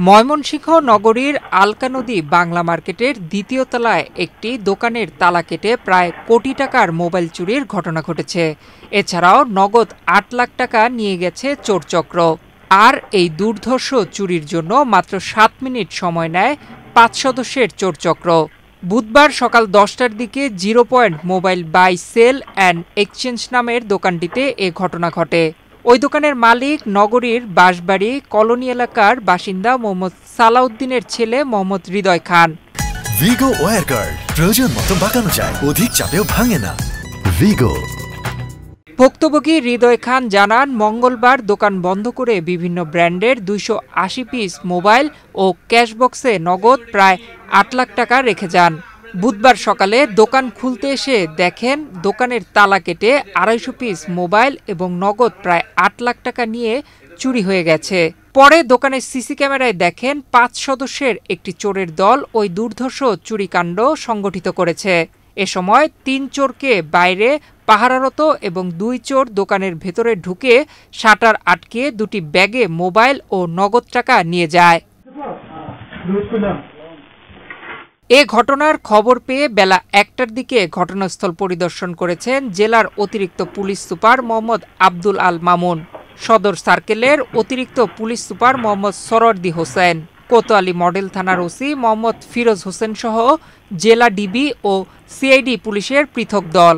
ময়মনসিংহ নগরীর আলকা নদী বাংলা মার্কেটের দ্বিতীয় তলায় একটি দোকানের তালা কেটে প্রায় কোটি টাকার মোবাইল চুরির ঘটনা ঘটেছে। এছাড়াও নগদ ৮ লাখ টাকা নিয়ে গেছে চোরচক্র। আর এই দুর্ধর্ষ চুরির জন্য মাত্র ৭ মিনিট সময় নেয় ৫ সদস্যের চোরচক্র। বুধবার সকাল ১০টার দিকে 0 point mobile buy sell and exchange নামের দোকানটিতে এ ঘটনা ঘটে। ওই দোকানের মালিক নগরীর বাঁশবাড়ি কলোনি এলাকার বাসিন্দা মোহাম্মদ সালাউদ্দিনের ছেলে মোহাম্মদ হৃদয় খান। ভিগো ওয়্যার গার্ড প্রয়োজন মতো বাঁকানো যায়, অধিক চাপেও ভাঙে না। ভিগো। ভুক্তভোগী হৃদয় খান জানান, মঙ্গলবার দোকান বন্ধ করে বিভিন্ন ব্র্যান্ডের ২৮০ পিস মোবাইল ও ক্যাশবক্সে নগদ প্রায় ৮ লাখ টাকা রেখে যান। বুধবার সকালে দোকান খুলতে এসে দেখেন দোকানের তালা কেটে ২৫০ পিস মোবাইল এবং নগদ প্রায় ৮ লাখ টাকা নিয়ে চুরি হয়ে গেছে। পরে দোকানের সিসি ক্যামেরায় দেখেন ৫ সদস্যের একটি চোরের দল ওই দুর্ধর্ষ চুরিকাণ্ড সংগঠিত করেছে। এ সময় ৩ চোরকে বাইরে পাহারারত এবং ২ চোর দোকানের ভেতরে ঢুকে শাটার আটকে ২টি ব্যাগে মোবাইল ও নগদ টাকা নিয়ে যায়। এ ঘটনার খবর পেয়ে বেলা ১টার দিকে ঘটনাস্থল পরিদর্শন করেছেন জেলার অতিরিক্ত পুলিশ সুপার মোহাম্মদ আব্দুল আল মামুন, সদর সার্কেলের অতিরিক্ত police super Mohammad Suhrawardy Hossain, Kotwali model থানার ওসি মোহাম্মদ ফিরোজ হোসেন সহ জেলা ডিবি ও সিআইডি পুলিশের পৃথক দল।